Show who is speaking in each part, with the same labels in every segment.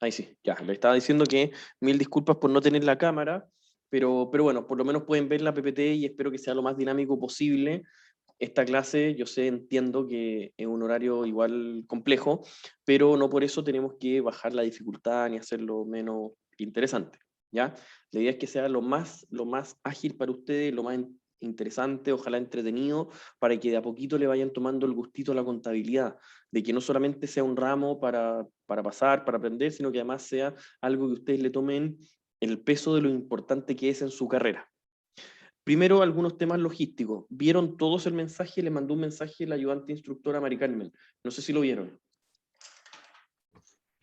Speaker 1: Ahí sí, ya, le estaba diciendo que mil disculpas por no tener la cámara, pero bueno, por lo menos pueden ver la PPT y espero que sea lo más dinámico posible. Esta clase, yo sé, entiendo que es un horario igual complejo, pero no por eso tenemos que bajar la dificultad ni hacerlo menos interesante, ¿ya? La idea es que sea lo más ágil para ustedes, lo más interesante, ojalá entretenido, para que de a poquito le vayan tomando el gustito a la contabilidad, de que no solamente sea un ramo para pasar, para aprender, sino que además sea algo que ustedes le tomen el peso de lo importante que es en su carrera. Primero, algunos temas logísticos. ¿Vieron todos el mensaje? Le mandó un mensaje la ayudante instructora Mari Carmen. No sé si lo vieron.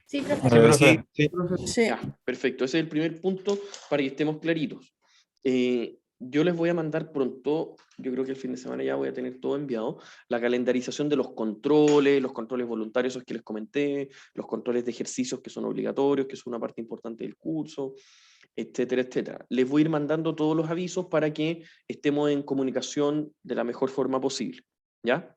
Speaker 2: Sí,
Speaker 3: Sí,
Speaker 2: profe.
Speaker 3: profe.
Speaker 4: Sí.
Speaker 2: Sí.
Speaker 1: Ya, perfecto. Ese es el primer punto para que estemos claritos. Yo les voy a mandar pronto, yo creo que el fin de semana ya voy a tener todo enviado, la calendarización de los controles voluntarios esos que les comenté, los controles de ejercicios que son obligatorios, que son una parte importante del curso, etcétera, etcétera. Les voy a ir mandando todos los avisos para que estemos en comunicación de la mejor forma posible. ¿Ya?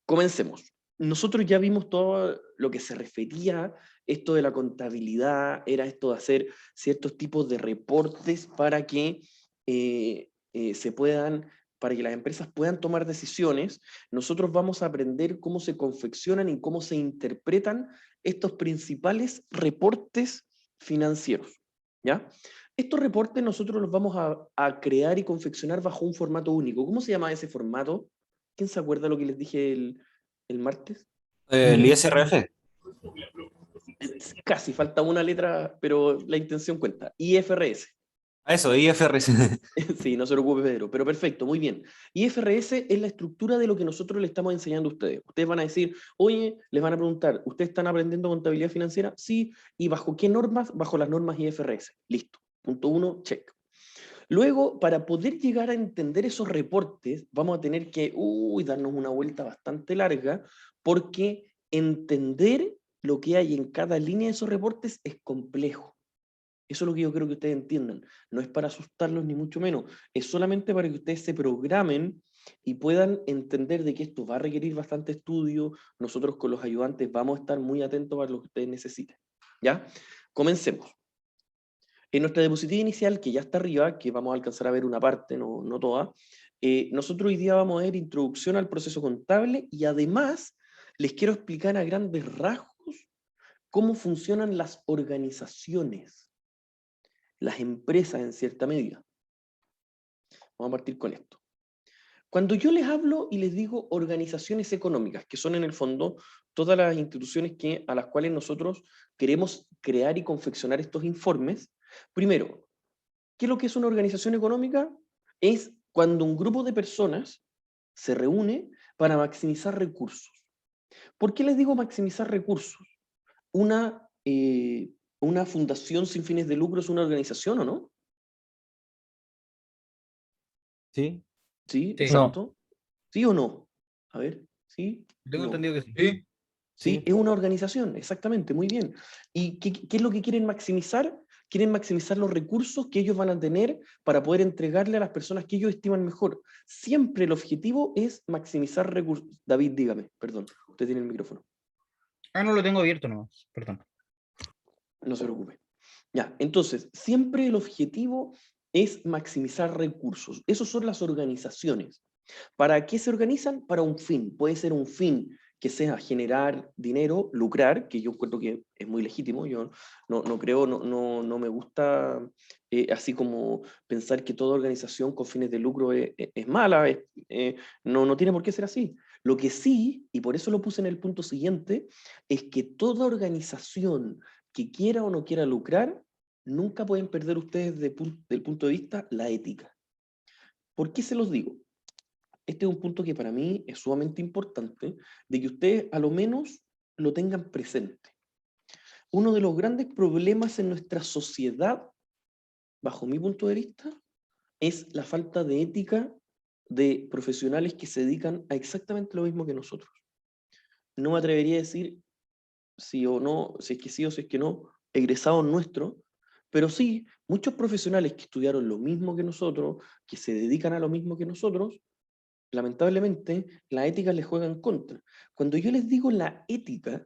Speaker 1: Comencemos. Nosotros ya vimos todo lo que se refería, esto de la contabilidad, era esto de hacer ciertos tipos de reportes para que para que las empresas puedan tomar decisiones. Nosotros vamos a aprender cómo se confeccionan y cómo se interpretan estos principales reportes financieros. ¿Ya? Estos reportes nosotros los vamos a crear y confeccionar bajo un formato único. ¿Cómo se llama ese formato? ¿Quién se acuerda lo que les dije el martes?
Speaker 3: El ISRF.
Speaker 1: Casi, falta una letra, pero la intención cuenta. IFRS.
Speaker 3: Eso, IFRS.
Speaker 1: Sí, no se preocupe, Pedro, pero perfecto, muy bien. IFRS es la estructura de lo que nosotros le estamos enseñando a ustedes. Ustedes van a decir, oye, les van a preguntar, ¿ustedes están aprendiendo contabilidad financiera? Sí, ¿y bajo qué normas? Bajo las normas IFRS. Listo. Punto 1, check. Luego, para poder llegar a entender esos reportes, vamos a tener que darnos una vuelta bastante larga, porque entender lo que hay en cada línea de esos reportes es complejo. Eso es lo que yo creo que ustedes entiendan. No es para asustarlos ni mucho menos, es solamente para que ustedes se programen y puedan entender de que esto va a requerir bastante estudio. Nosotros con los ayudantes vamos a estar muy atentos a lo que ustedes necesiten. ¿Ya? Comencemos. En nuestra diapositiva inicial, que ya está arriba, que vamos a alcanzar a ver una parte, no toda, nosotros hoy día vamos a ver introducción al proceso contable y además les quiero explicar a grandes rasgos cómo funcionan las organizaciones, las empresas en cierta medida. Vamos a partir con esto. Cuando yo les hablo y les digo organizaciones económicas, que son en el fondo todas las instituciones a las cuales nosotros queremos crear y confeccionar estos informes, primero, ¿qué es lo que es una organización económica? Es cuando un grupo de personas se reúne para maximizar recursos. ¿Por qué les digo maximizar recursos? Una fundación sin fines de lucro es una organización, ¿o no?
Speaker 3: Sí.
Speaker 1: Sí,
Speaker 2: Sí.
Speaker 4: No.
Speaker 1: exacto. ¿Sí o no? A ver, ¿sí?
Speaker 2: Tengo
Speaker 1: No.
Speaker 2: entendido que sí.
Speaker 4: Sí.
Speaker 1: Sí,
Speaker 3: Sí.
Speaker 1: es una organización, exactamente, muy bien. ¿Y qué es lo que quieren maximizar? Quieren maximizar los recursos que ellos van a tener para poder entregarle a las personas que ellos estiman mejor. Siempre el objetivo es maximizar recursos. David, dígame, perdón, usted tiene el micrófono.
Speaker 2: Ah, no lo tengo abierto nomás, perdón.
Speaker 1: No se preocupe. Ya, entonces, siempre el objetivo es maximizar recursos. Esas son las organizaciones. ¿Para qué se organizan? Para un fin. Puede ser un fin que sea generar dinero, lucrar, que yo encuentro que es muy legítimo. Yo no creo, no me gusta así como pensar que toda organización con fines de lucro es mala, no tiene por qué ser así. Lo que sí, y por eso lo puse en el punto siguiente, es que toda organización que quiera o no quiera lucrar, nunca pueden perder ustedes del punto de vista la ética. ¿Por qué se los digo? Este es un punto que para mí es sumamente importante, de que ustedes a lo menos lo tengan presente. Uno de los grandes problemas en nuestra sociedad, bajo mi punto de vista, es la falta de ética de profesionales que se dedican a exactamente lo mismo que nosotros. No me atrevería a decir sí o no, si es que sí o si es que no, egresados nuestros, pero sí, muchos profesionales que estudiaron lo mismo que nosotros, que se dedican a lo mismo que nosotros, lamentablemente, la ética les juega en contra. Cuando yo les digo la ética,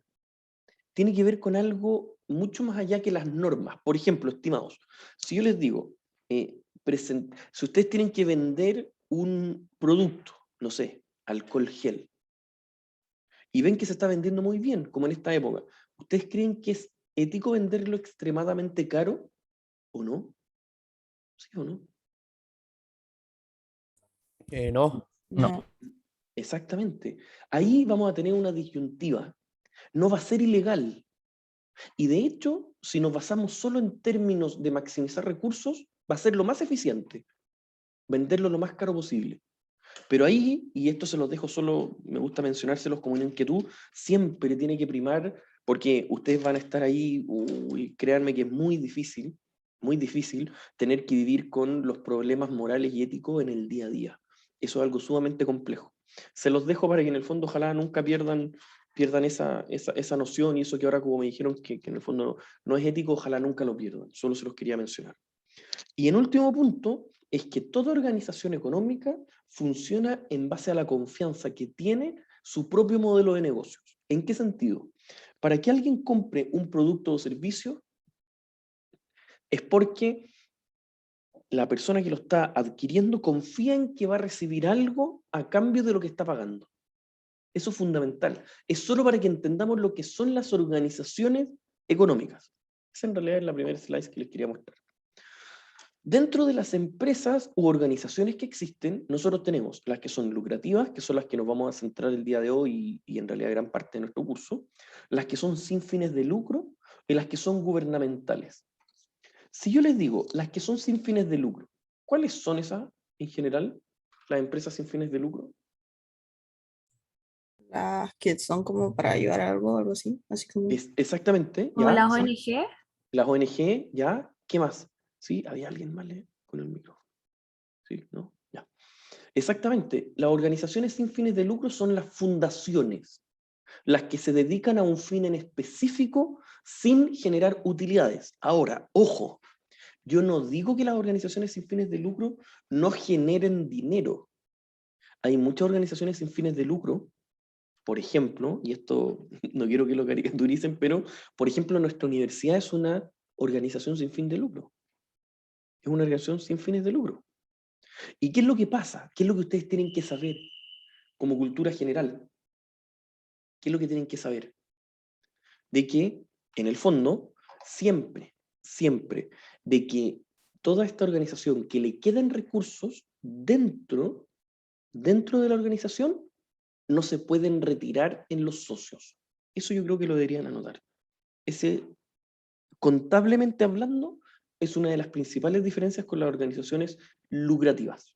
Speaker 1: tiene que ver con algo mucho más allá que las normas. Por ejemplo, estimados, si yo les digo, si ustedes tienen que vender un producto, no sé, alcohol gel, y ven que se está vendiendo muy bien, como en esta época, ¿ustedes creen que es ético venderlo extremadamente caro o no? ¿Sí o no?
Speaker 4: No.
Speaker 2: No.
Speaker 1: Exactamente. Ahí vamos a tener una disyuntiva. No va a ser ilegal. Y de hecho, si nos basamos solo en términos de maximizar recursos, va a ser lo más eficiente, venderlo lo más caro posible. Pero ahí, y esto se los dejo solo, me gusta mencionárselos como una inquietud, siempre tiene que primar, porque ustedes van a estar ahí, y créanme que es muy difícil tener que vivir con los problemas morales y éticos en el día a día. Eso es algo sumamente complejo. Se los dejo para que en el fondo ojalá nunca pierdan esa noción y eso que ahora como me dijeron que en el fondo no es ético, ojalá nunca lo pierdan. Solo se los quería mencionar. Y en último punto, es que toda organización económica funciona en base a la confianza que tiene su propio modelo de negocios. ¿En qué sentido? Para que alguien compre un producto o servicio, es porque la persona que lo está adquiriendo confía en que va a recibir algo a cambio de lo que está pagando. Eso es fundamental. Es solo para que entendamos lo que son las organizaciones económicas. Esa en realidad es la primera slide que les quería mostrar. Dentro de las empresas u organizaciones que existen, nosotros tenemos las que son lucrativas, que son las que nos vamos a centrar el día de hoy y en realidad gran parte de nuestro curso, las que son sin fines de lucro y las que son gubernamentales. Si yo les digo las que son sin fines de lucro, ¿cuáles son esas en general? Las empresas sin fines de lucro.
Speaker 5: Las que son como para ayudar a algo así, así como...
Speaker 1: Exactamente,
Speaker 6: Como
Speaker 1: ¿ya?
Speaker 6: las
Speaker 1: ¿Sí?
Speaker 6: ONG.
Speaker 1: Las ONG, ¿ya? ¿Qué más? ¿Sí? ¿Había alguien más con el micrófono? ¿Sí? ¿No? Ya. Exactamente, las organizaciones sin fines de lucro son las fundaciones, las que se dedican a un fin en específico sin generar utilidades. Ahora, ojo, yo no digo que las organizaciones sin fines de lucro no generen dinero. Hay muchas organizaciones sin fines de lucro, por ejemplo, y esto no quiero que lo caricaturicen, pero por ejemplo nuestra universidad es una organización sin fin de lucro. Es una organización sin fines de lucro. ¿Y qué es lo que pasa? ¿Qué es lo que ustedes tienen que saber como cultura general? ¿Qué es lo que tienen que saber? De que, en el fondo, siempre, de que toda esta organización que le queden recursos dentro de la organización, no se pueden retirar en los socios. Eso yo creo que lo deberían anotar. Ese, contablemente hablando, es una de las principales diferencias con las organizaciones lucrativas.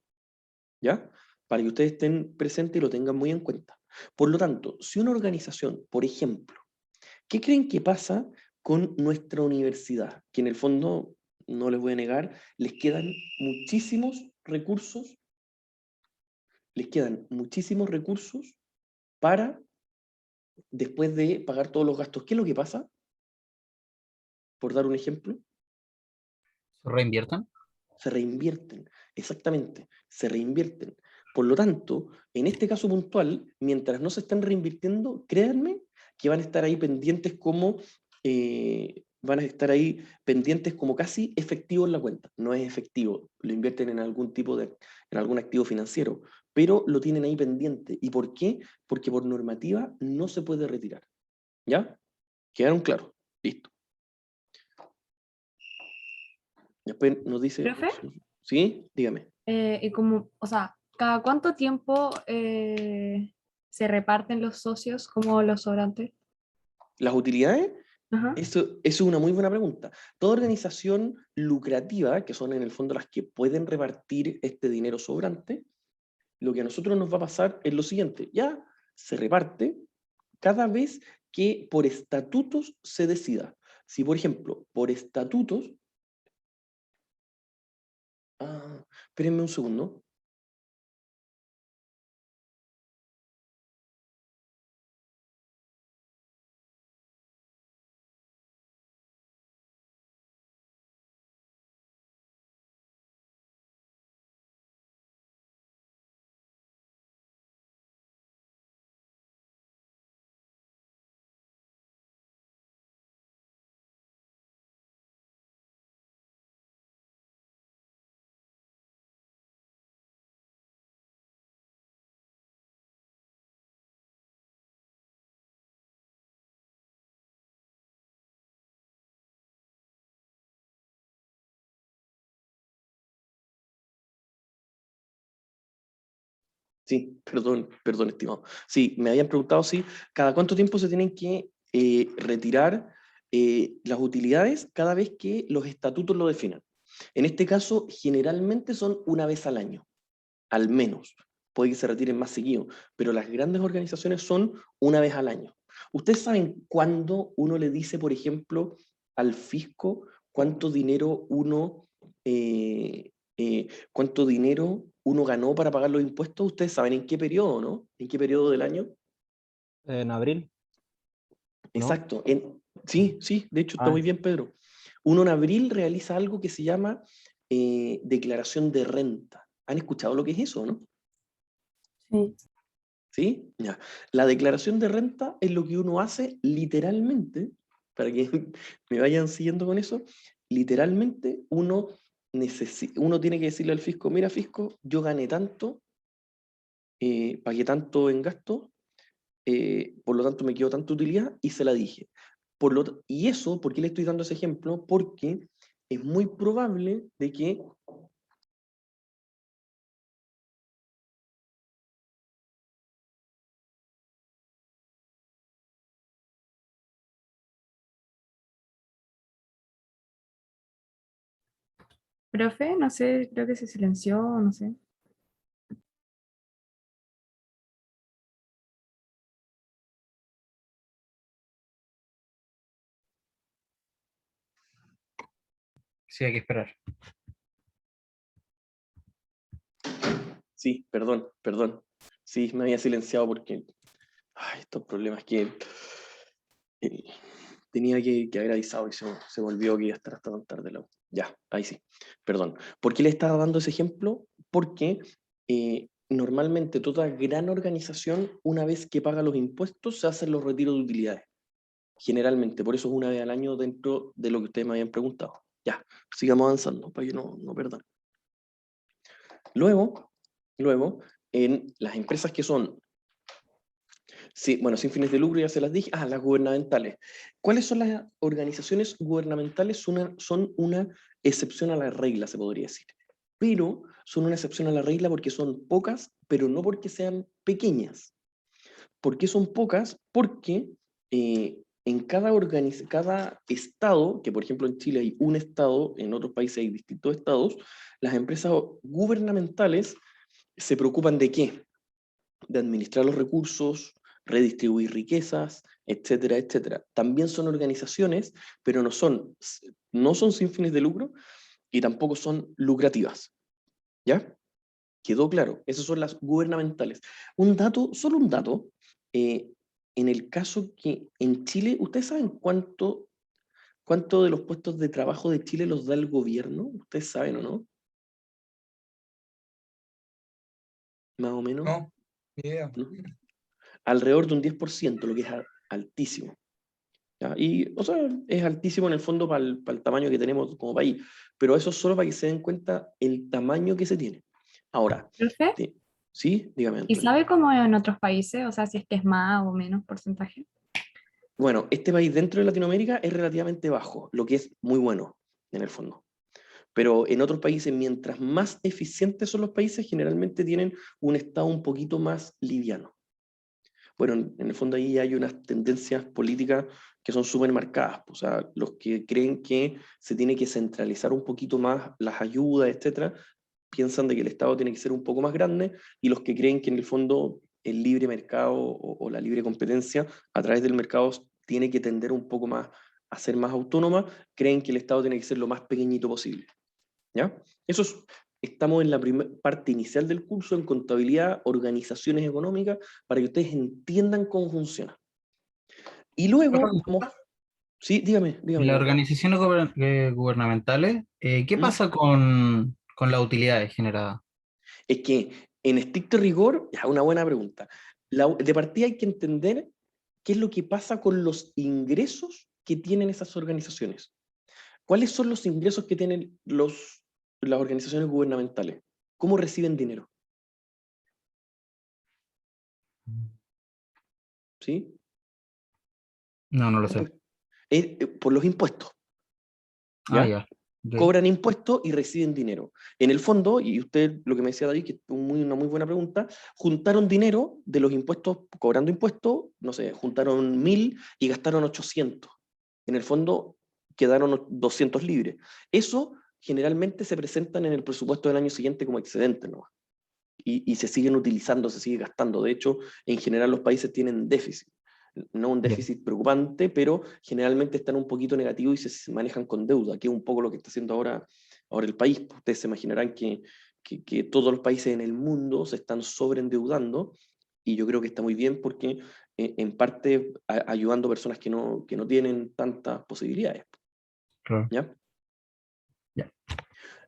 Speaker 1: ¿Ya? Para que ustedes estén presentes y lo tengan muy en cuenta. Por lo tanto, si una organización, por ejemplo, ¿qué creen que pasa con nuestra universidad? Que en el fondo, no les voy a negar, les quedan muchísimos recursos para, después de pagar todos los gastos. ¿Qué es lo que pasa? Por dar un ejemplo,
Speaker 2: ¿Se reinviertan?
Speaker 1: se reinvierten, exactamente, se reinvierten. Por lo tanto, en este caso puntual, mientras no se están reinvirtiendo, créanme que van a estar ahí pendientes como casi efectivo en la cuenta. No es efectivo, lo invierten en en algún activo financiero, pero lo tienen ahí pendiente. ¿Y por qué? Porque por normativa no se puede retirar. ¿Ya? ¿Quedaron claros? Listo. Después nos dice,
Speaker 6: Profe,
Speaker 1: ¿sí? Dígame.
Speaker 6: y como, o sea, ¿cada cuánto tiempo se reparten los socios como los sobrantes?
Speaker 1: Las utilidades,
Speaker 6: Ajá.
Speaker 1: eso es una muy buena pregunta. Toda organización lucrativa, que son en el fondo las que pueden repartir este dinero sobrante, lo que a nosotros nos va a pasar es lo siguiente, ya se reparte cada vez que por estatutos se decida. Si, por ejemplo, por estatutos, espérenme un segundo, Sí, perdón, estimado. Sí, me habían preguntado si cada cuánto tiempo se tienen que retirar las utilidades cada vez que los estatutos lo definan. En este caso, generalmente son una vez al año, al menos. Puede que se retiren más seguido, pero las grandes organizaciones son una vez al año. ¿Ustedes saben cuándo uno le dice, por ejemplo, al fisco cuánto dinero cuánto dinero uno ganó para pagar los impuestos? ¿Ustedes saben en qué periodo, no? ¿En qué periodo del año?
Speaker 3: En abril, ¿no?
Speaker 1: Exacto. Sí, sí, de hecho está
Speaker 3: Ah,
Speaker 1: muy bien, Pedro. Uno en abril realiza algo que se llama declaración de renta. ¿Han escuchado lo que es eso, no?
Speaker 5: Sí.
Speaker 1: ¿Sí? Ya. La declaración de renta es lo que uno hace literalmente, para que me vayan siguiendo con eso, literalmente uno tiene que decirle al fisco, mira fisco, yo gané tanto, pagué tanto en gasto, por lo tanto me quedó tanta utilidad y se la dije. Y eso, ¿por qué le estoy dando ese ejemplo? Porque es muy probable de que
Speaker 6: Profe, no sé, creo que se silenció, no sé.
Speaker 2: Sí, hay que esperar.
Speaker 1: sí, perdón. Sí, me había silenciado porque estos problemas que eh, tenía que haber avisado y se me olvidó que iba a estar hasta tan tarde. Ya, ahí sí, perdón. ¿Por qué le estaba dando ese ejemplo? Porque normalmente toda gran organización, una vez que paga los impuestos, se hacen los retiros de utilidades. Generalmente, por eso es una vez al año dentro de lo que ustedes me habían preguntado. Ya, sigamos avanzando para que no perdan. Luego, en las empresas que son sí, bueno, sin fines de lucro ya se las dije. Las gubernamentales. ¿Cuáles son las organizaciones gubernamentales? Son una excepción a la regla, se podría decir. Pero son una excepción a la regla porque son pocas, pero no porque sean pequeñas. ¿Por qué son pocas? Porque en cada estado, que por ejemplo en Chile hay un estado, en otros países hay distintos estados, las empresas gubernamentales se preocupan de qué? De administrar los recursos, redistribuir riquezas, etcétera, etcétera. También son organizaciones, pero no son sin fines de lucro y tampoco son lucrativas. ¿Ya? ¿Quedó claro? Esas son las gubernamentales. Solo un dato, eh, en el caso que en Chile, ¿ustedes saben cuánto de los puestos de trabajo de Chile los da el gobierno? ¿Ustedes saben o no? Más o menos,
Speaker 4: No, ni idea.
Speaker 1: ¿no? Alrededor de un 10%, lo que es altísimo. ¿Ya? Y, o sea, es altísimo en el fondo para el tamaño que tenemos como país, pero eso es solo para que se den cuenta el tamaño que se tiene. Ahora,
Speaker 6: Profe,
Speaker 1: ¿sí? Dígame,
Speaker 6: ¿y
Speaker 1: Antonio.
Speaker 6: sabe cómo en otros países? O sea, si es que es más o menos porcentaje.
Speaker 1: Bueno, este país dentro de Latinoamérica es relativamente bajo, lo que es muy bueno en el fondo. Pero en otros países, mientras más eficientes son los países, generalmente tienen un Estado un poquito más liviano. Bueno, en el fondo ahí hay unas tendencias políticas que son súper marcadas. O sea, los que creen que se tiene que centralizar un poquito más las ayudas, etcétera, piensan de que el Estado tiene que ser un poco más grande, y los que creen que en el fondo el libre mercado o la libre competencia a través del mercado tiene que tender un poco más a ser más autónoma, creen que el Estado tiene que ser lo más pequeñito posible. ¿Ya? Estamos en la parte inicial del curso en contabilidad, organizaciones económicas, para que ustedes entiendan cómo funciona. Y luego vamos... Sí, dígame,
Speaker 2: En las
Speaker 1: Eduardo.
Speaker 2: organizaciones gubernamentales, ¿qué
Speaker 1: ¿Mm?
Speaker 2: pasa con las utilidades generadas?
Speaker 1: Es que en estricto rigor, ya, una buena pregunta. De partida hay que entender qué es lo que pasa con los ingresos que tienen esas organizaciones. ¿Cuáles son los ingresos que tienen las organizaciones gubernamentales? ¿Cómo reciben dinero? ¿Sí?
Speaker 2: No, no lo sé.
Speaker 1: Por los impuestos.
Speaker 2: Ah,
Speaker 1: ¿Ya?
Speaker 2: ya. Ok.
Speaker 1: cobran impuestos y reciben dinero. En el fondo, y usted lo que me decía David, que es una muy buena pregunta, juntaron dinero de los impuestos, cobrando impuestos, no sé, juntaron 1000 y gastaron 800. En el fondo quedaron 200 libres. Eso generalmente se presentan en el presupuesto del año siguiente como excedente, ¿no? Y se siguen utilizando, se sigue gastando. De hecho, en general los países tienen déficit. No un
Speaker 2: Ya.
Speaker 1: déficit preocupante, pero generalmente están un poquito negativos y se manejan con deuda, que es un poco lo que está haciendo ahora el país. Ustedes se imaginarán que todos los países en el mundo se están sobreendeudando, y yo creo que está muy bien porque en parte ayudando a personas que no tienen tantas posibilidades.
Speaker 2: Claro.
Speaker 1: ¿Ya?
Speaker 2: Ya.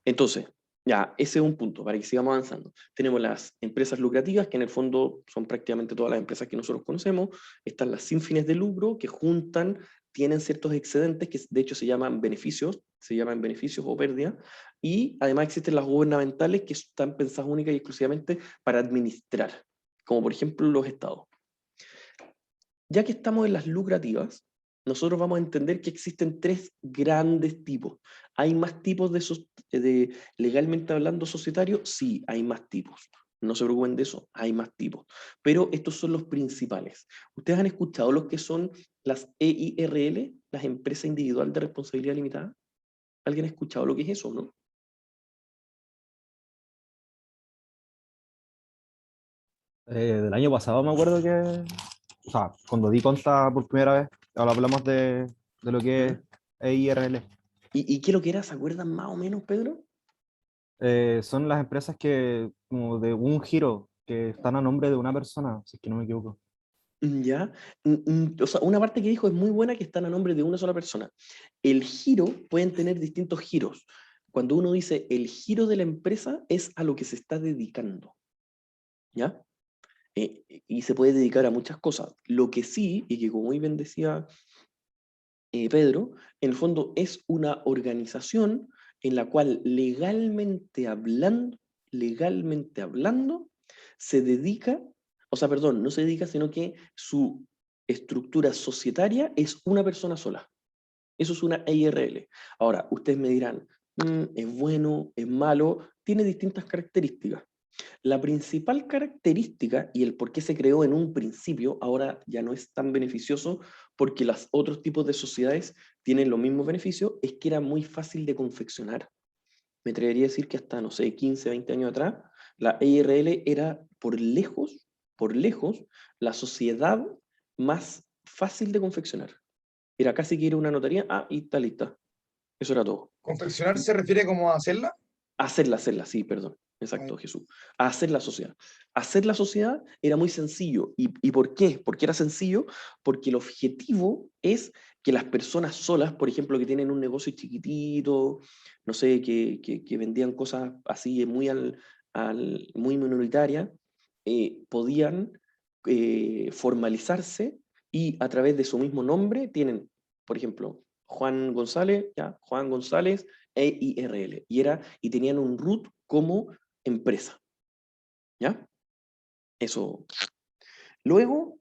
Speaker 1: Entonces, ya, ese es un punto para que sigamos avanzando. Tenemos las empresas lucrativas, que en el fondo son prácticamente todas las empresas que nosotros conocemos. Están las sin fines de lucro, que juntan, tienen ciertos excedentes que de hecho se llaman beneficios o pérdidas. Y además existen las gubernamentales, que están pensadas única y exclusivamente para administrar, como por ejemplo los estados. Ya que estamos en las lucrativas, nosotros vamos a entender que existen tres grandes tipos. ¿Hay más tipos de legalmente hablando societario? Sí, hay más tipos. No se preocupen de eso, hay más tipos. Pero estos son los principales. ¿Ustedes han escuchado los que son las EIRL, las empresas individuales de responsabilidad limitada? ¿Alguien ha escuchado lo que es eso, no?
Speaker 3: Del año pasado me acuerdo que, o sea, cuando di cuenta por primera vez, ahora hablamos de lo que es
Speaker 1: ¿Mm?
Speaker 3: EIRL.
Speaker 1: ¿Y qué es lo que era? ¿Se acuerdan más o menos, Pedro?
Speaker 3: Son las empresas que, como de un giro, que están a nombre de una persona, si es que no me equivoco.
Speaker 1: Ya. O sea, una parte que dijo es muy buena, que están a nombre de una sola persona. El giro, pueden tener distintos giros. Cuando uno dice el giro de la empresa, es a lo que se está dedicando, ¿ya? Y se puede dedicar a muchas cosas. Lo que sí, y que como muy bien decía Pedro, en el fondo es una organización en la cual legalmente hablando, se dedica, o sea, perdón, no se dedica, sino que su estructura societaria es una persona sola. Eso es una EIRL. Ahora, ustedes me dirán, ¿es bueno, es malo? Tiene distintas características. La principal característica y el por qué se creó en un principio ahora ya no es tan beneficioso, porque los otros tipos de sociedades tienen los mismos beneficios, es que era muy fácil de confeccionar. Me atrevería a decir que hasta, no sé, 15, 20 años atrás, la EIRL era por lejos, la sociedad más fácil de confeccionar. Era casi que ir a una notaría, y está lista. Eso era todo.
Speaker 4: ¿Confeccionar se refiere como a hacerla?
Speaker 1: Hacerla, sí, perdón. Exacto, Jesús. A hacer la sociedad. Hacer la sociedad era muy sencillo. ¿Y por qué? ¿Por qué era sencillo? Porque el objetivo es que las personas solas, por ejemplo, que tienen un negocio chiquitito, no sé, que vendían cosas así muy minoritarias, podían formalizarse y a través de su mismo nombre tienen, por ejemplo, Juan González, ya, Juan González, EIRL, y tenían un root como empresa, ¿ya? Eso. Luego,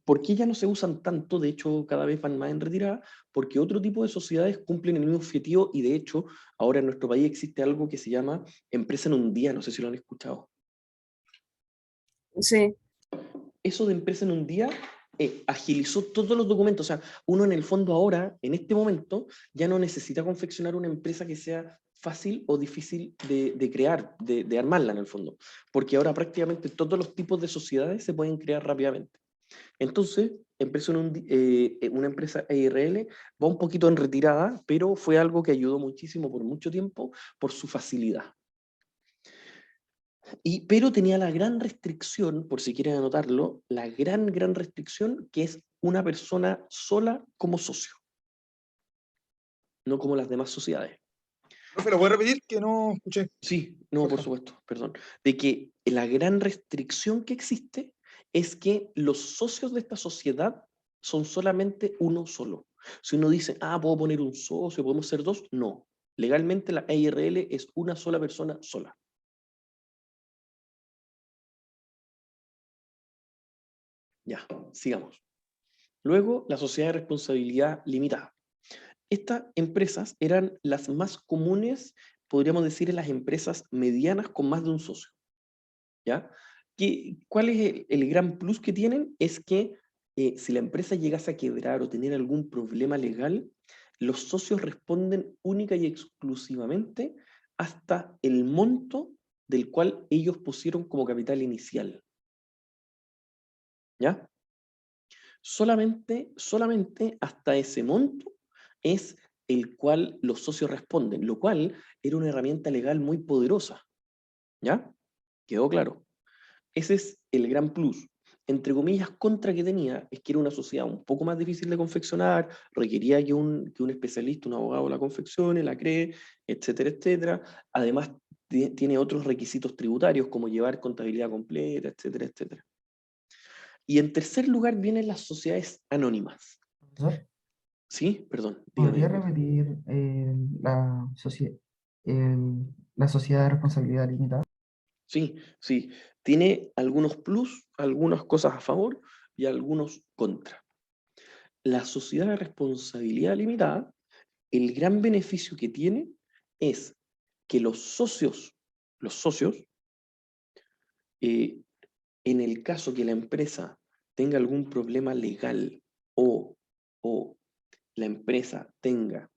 Speaker 1: ¿por qué ya no se usan tanto? De hecho, cada vez van más en retirada, porque otro tipo de sociedades cumplen el mismo objetivo, y de hecho, ahora en nuestro país existe algo que se llama empresa en un día, no sé si lo han escuchado.
Speaker 5: Sí,
Speaker 1: Eso de empresa en un día agilizó todos los documentos. O sea, uno en el fondo ahora, en este momento, ya no necesita confeccionar una empresa que sea fácil o difícil de crear, de armarla en el fondo. Porque ahora prácticamente todos los tipos de sociedades se pueden crear rápidamente. Entonces, una empresa EIRL va un poquito en retirada, pero fue algo que ayudó muchísimo por mucho tiempo por su facilidad. Pero tenía la gran restricción, por si quieren anotarlo, la gran restricción, que es una persona sola como socio, no como las demás sociedades.
Speaker 4: Profe, ¿lo puede repetir? Que no escuché.
Speaker 1: Sí, no, por
Speaker 4: Porfa.
Speaker 1: supuesto, perdón. De que la gran restricción que existe es que los socios de esta sociedad son solamente uno solo. Si uno dice, puedo poner un socio, podemos ser dos, no. Legalmente la EIRL es una sola persona sola. Ya, sigamos. Luego, la sociedad de responsabilidad limitada. Estas empresas eran las más comunes, podríamos decir, en las empresas medianas con más de un socio. ¿Ya? ¿Cuál es el gran plus que tienen? Es que si la empresa llegase a quebrar o tener algún problema legal, los socios responden única y exclusivamente hasta el monto del cual ellos pusieron como capital inicial. ¿Ya? Solamente hasta ese monto es el cual los socios responden, lo cual era una herramienta legal muy poderosa. ¿Ya? ¿Quedó claro? Ese es el gran plus. Entre comillas, contra que tenía, es que era una sociedad un poco más difícil de confeccionar, requería que un especialista, un abogado la confeccione, la cree, etcétera, etcétera. Además, tiene otros requisitos tributarios, como llevar contabilidad completa, etcétera, etcétera. Y en tercer lugar vienen las sociedades anónimas.
Speaker 2: Profesor,
Speaker 1: ¿Sí? Perdón.
Speaker 2: ¿podría
Speaker 1: Dígame.
Speaker 2: repetir la sociedad de responsabilidad limitada?
Speaker 1: Sí, sí. Tiene algunos plus, algunas cosas a favor y algunos contra. La sociedad de responsabilidad limitada, el gran beneficio que tiene es que los socios, eh, en el caso que la empresa tenga algún problema legal o, o la empresa tenga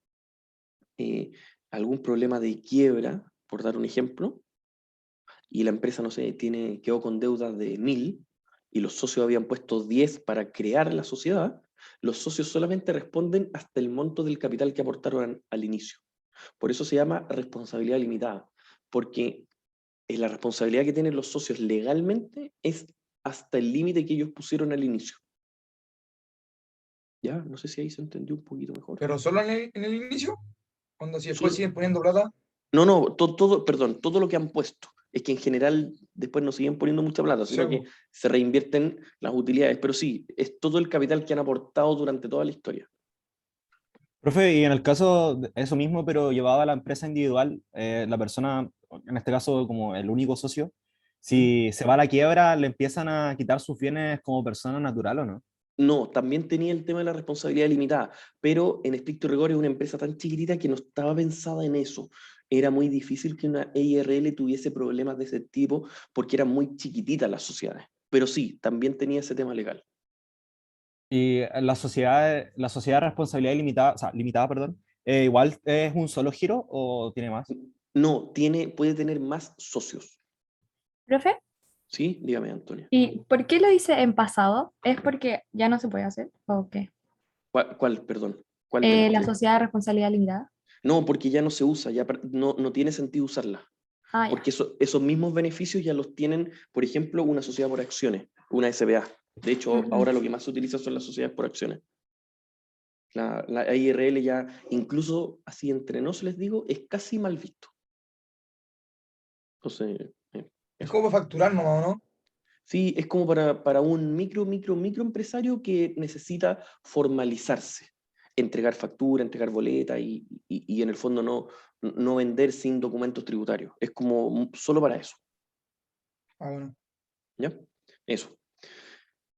Speaker 1: algún problema de quiebra, por dar un ejemplo, y la empresa, no sé, quedó con deudas de 1000 y los socios habían puesto 10 para crear la sociedad, los socios solamente responden hasta el monto del capital que aportaron al inicio. Por eso se llama responsabilidad limitada, porque la responsabilidad que tienen los socios legalmente es hasta el límite que ellos pusieron al inicio. ¿Ya? No sé si ahí se entendió un poquito mejor.
Speaker 4: Pero solo en el inicio, cuando si después
Speaker 1: Solo-
Speaker 4: siguen poniendo plata,
Speaker 1: No, perdón, todo lo que han puesto. Es que en general después no siguen poniendo mucha plata, sino que
Speaker 4: sebo.
Speaker 1: se reinvierten las utilidades. Pero sí, es todo el capital que han aportado durante toda la historia.
Speaker 3: Profe, y en el caso de eso mismo, pero llevado a la empresa individual, la persona, en este caso como el único socio, si se va a la quiebra, le empiezan a quitar sus bienes como persona natural, ¿o no?
Speaker 1: No, también tenía el tema de la responsabilidad limitada, pero en estricto rigor es una empresa tan chiquitita que no estaba pensada en eso. Era muy difícil que una EIRL tuviese problemas de ese tipo porque eran muy chiquititas las sociedades. Pero sí, también tenía ese tema legal.
Speaker 3: Y la sociedad de responsabilidad ilimitada, o sea, limitada, perdón, igual es un solo giro o tiene más.
Speaker 1: No, puede tener más socios.
Speaker 6: ¿Profe?
Speaker 1: ¿Sí? Dígame, Antonio.
Speaker 6: ¿Y por qué lo dice en pasado? ¿Es porque ya no se puede hacer? ¿O qué?
Speaker 1: Perdón? ¿Cuál de las
Speaker 6: La
Speaker 1: tres?
Speaker 6: sociedad de responsabilidad limitada.
Speaker 1: No, porque ya no se usa, no tiene sentido usarla.
Speaker 6: Ah, ya.
Speaker 1: Porque esos mismos beneficios ya los tienen, por ejemplo, una sociedad por acciones, una SBA. De hecho,
Speaker 6: Ujú.
Speaker 1: ahora lo que más se utiliza son las sociedades por acciones. La IRL ya, incluso así entre nos les digo, es casi mal visto. Entonces,
Speaker 4: Es
Speaker 1: eso.
Speaker 4: como para facturar nomás, ¿no?
Speaker 1: Sí, es como para un micro empresario que necesita formalizarse, entregar factura, entregar boleta y en el fondo no vender sin documentos tributarios. Es como solo para eso.
Speaker 4: Ah, bueno.
Speaker 1: ¿Ya? Eso.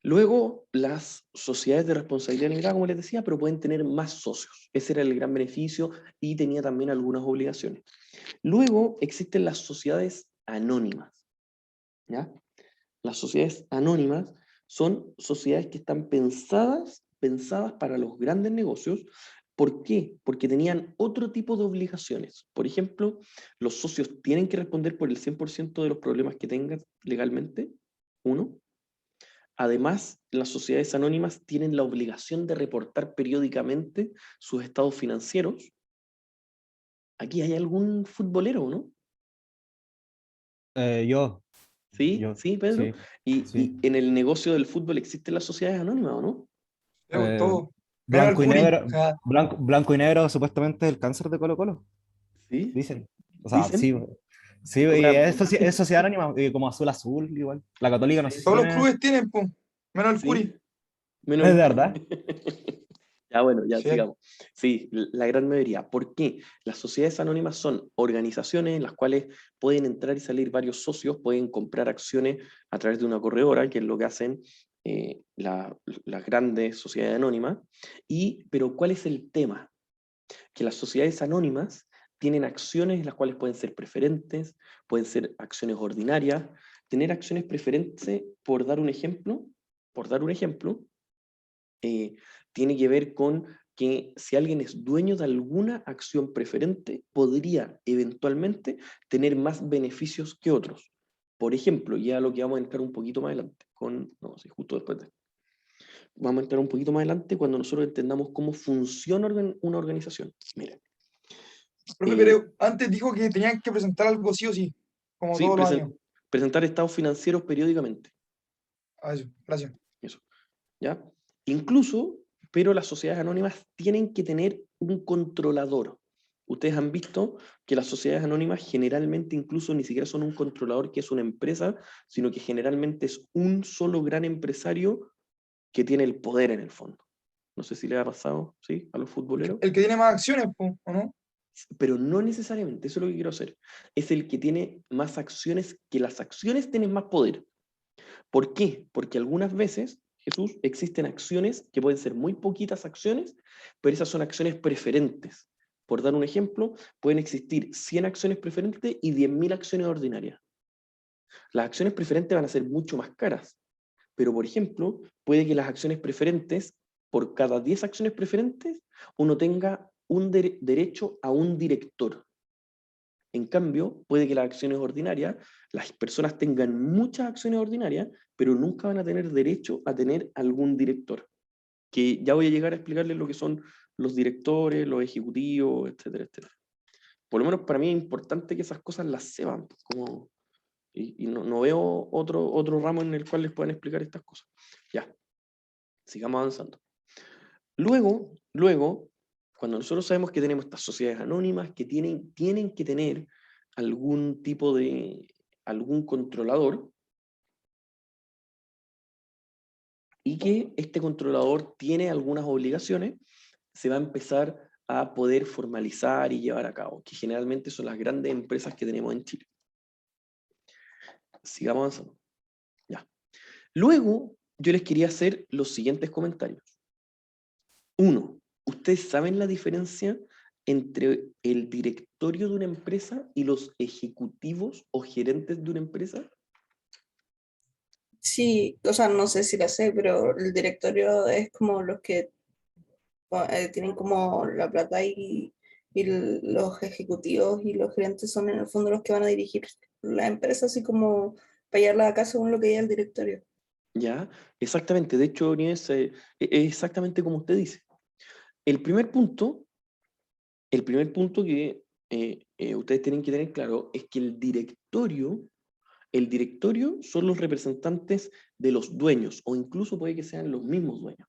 Speaker 1: Luego, las sociedades de responsabilidad limitada, como les decía, pero pueden tener más socios. Ese era el gran beneficio y tenía también algunas obligaciones. Luego existen las sociedades anónimas. ¿Ya? Las sociedades anónimas son sociedades que están pensadas para los grandes negocios. ¿Por qué? Porque tenían otro tipo de obligaciones. Por ejemplo, los socios tienen que responder por el 100% de los problemas que tengan legalmente. Uno. Además, las sociedades anónimas tienen la obligación de reportar periódicamente sus estados financieros. Aquí hay algún futbolero, ¿no?
Speaker 3: Yo,
Speaker 1: Sí,
Speaker 3: yo,
Speaker 1: sí, Pedro.
Speaker 3: sí,
Speaker 1: Y
Speaker 3: sí.
Speaker 1: en el negocio del fútbol existen las sociedades anónimas, ¿o no?
Speaker 3: Eh,
Speaker 4: Todo. Menos el
Speaker 3: blanco y
Speaker 4: Curi.
Speaker 3: negro, blanco y negro supuestamente es el cáncer de Colo-Colo,
Speaker 1: Sí,
Speaker 3: dicen. O sea, sí,
Speaker 1: dicen.
Speaker 3: sí,
Speaker 1: O
Speaker 3: y
Speaker 1: sea,
Speaker 3: es sociedad anónima, y como azul azul, igual. La Católica no sé si
Speaker 4: Todos los
Speaker 3: tiene,
Speaker 4: clubes tienen, pues. Menos el
Speaker 1: sí,
Speaker 4: Curi.
Speaker 1: menos
Speaker 3: es de
Speaker 1: el Curi.
Speaker 3: verdad.
Speaker 1: Ya bueno, ya
Speaker 4: Sí.
Speaker 1: sigamos. Sí, la gran mayoría. ¿Por qué? Las sociedades anónimas son organizaciones en las cuales pueden entrar y salir varios socios, pueden comprar acciones a través de una corredora, que es lo que hacen las grandes sociedades anónimas. Pero ¿cuál es el tema? que las sociedades anónimas tienen acciones las cuales pueden ser preferentes, pueden ser acciones ordinarias. Tener acciones preferentes, por dar un ejemplo, tiene que ver con que si alguien es dueño de alguna acción preferente, podría eventualmente tener más beneficios que otros. Por ejemplo, ya lo que vamos a entrar un poquito más adelante, justo después de esto. Vamos a entrar un poquito más adelante cuando nosotros entendamos cómo funciona una organización. Miren.
Speaker 4: Profe, pero antes dijo que tenían que presentar algo sí o sí, como
Speaker 1: Sí,
Speaker 4: todos los años.
Speaker 1: presentar estados financieros periódicamente.
Speaker 4: Eso, gracias.
Speaker 1: Eso, ¿ya? Incluso, pero las sociedades anónimas tienen que tener un controlador. Ustedes han visto que las sociedades anónimas generalmente incluso ni siquiera son un controlador que es una empresa, sino que generalmente es un solo gran empresario que tiene el poder en el fondo. No sé si le ha pasado, ¿sí? A los futboleros.
Speaker 4: El que tiene más acciones, ¿o no?
Speaker 1: Pero no necesariamente, eso es lo que quiero hacer. Es el que tiene más acciones, que las acciones tienen más poder. ¿Por qué? Porque algunas veces, Jesús, existen acciones que pueden ser muy poquitas acciones, pero esas son acciones preferentes. Por dar un ejemplo, pueden existir 100 acciones preferentes y 10.000 acciones ordinarias. Las acciones preferentes van a ser mucho más caras, pero por ejemplo, puede que las acciones preferentes, por cada 10 acciones preferentes, uno tenga un derecho a un director. En cambio, puede que las acciones ordinarias, las personas tengan muchas acciones ordinarias, pero nunca van a tener derecho a tener algún director. Que ya voy a llegar a explicarles lo que son los directores, los ejecutivos, etcétera, etcétera. Por lo menos para mí es importante que esas cosas las sepan, y no veo otro ramo en el cual les puedan explicar estas cosas. Ya, sigamos avanzando. Luego, cuando nosotros sabemos que tenemos estas sociedades anónimas que tienen que tener algún tipo de, algún controlador, y que este controlador tiene algunas obligaciones, se va a empezar a poder formalizar y llevar a cabo, que generalmente son las grandes empresas que tenemos en Chile. Sigamos avanzando. Ya. Luego, yo les quería hacer los siguientes comentarios. 1. ¿Ustedes saben la diferencia entre el directorio de una empresa y los ejecutivos o gerentes de una empresa?
Speaker 5: Sí, o sea, no sé si la sé, pero el directorio es como los que tienen como la plata y los ejecutivos y los gerentes son en el fondo los que van a dirigir la empresa, así como para llevarla a casa según lo que diga el directorio.
Speaker 1: ¿Ya? Exactamente. De hecho, Nieves, es exactamente como usted dice. El primer punto que ustedes tienen que tener claro es que el directorio son los representantes de los dueños, o incluso puede que sean los mismos dueños.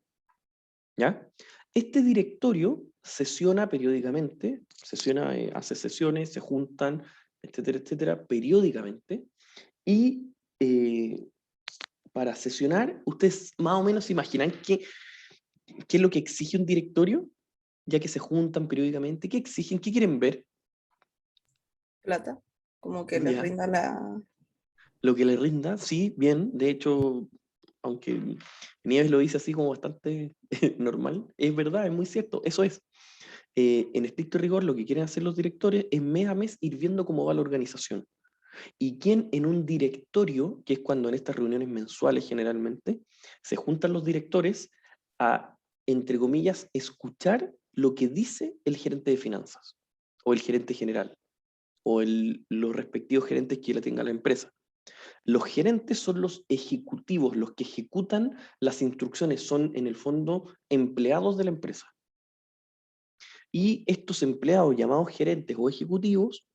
Speaker 1: ¿Ya? Este directorio sesiona periódicamente, hace sesiones, se juntan, etcétera, etcétera, periódicamente, y para sesionar, ustedes más o menos se imaginan qué es lo que exige un directorio, ya que se juntan periódicamente. ¿Qué exigen? ¿Qué quieren ver?
Speaker 5: Plata, como que les
Speaker 1: ¿Ya?
Speaker 5: rinda la...
Speaker 1: Lo que le rinda, sí, bien. De hecho, aunque Nieves lo dice así como bastante normal, es verdad, es muy cierto, eso es. En estricto rigor, lo que quieren hacer los directores es mes a mes ir viendo cómo va la organización. Y quién en un directorio, que es cuando en estas reuniones mensuales generalmente, se juntan los directores a, entre comillas, escuchar lo que dice el gerente de finanzas, o el gerente general, o los respectivos gerentes que le tenga la empresa. Los gerentes son los ejecutivos, los que ejecutan las instrucciones, son en el fondo empleados de la empresa. Y estos empleados llamados gerentes o ejecutivos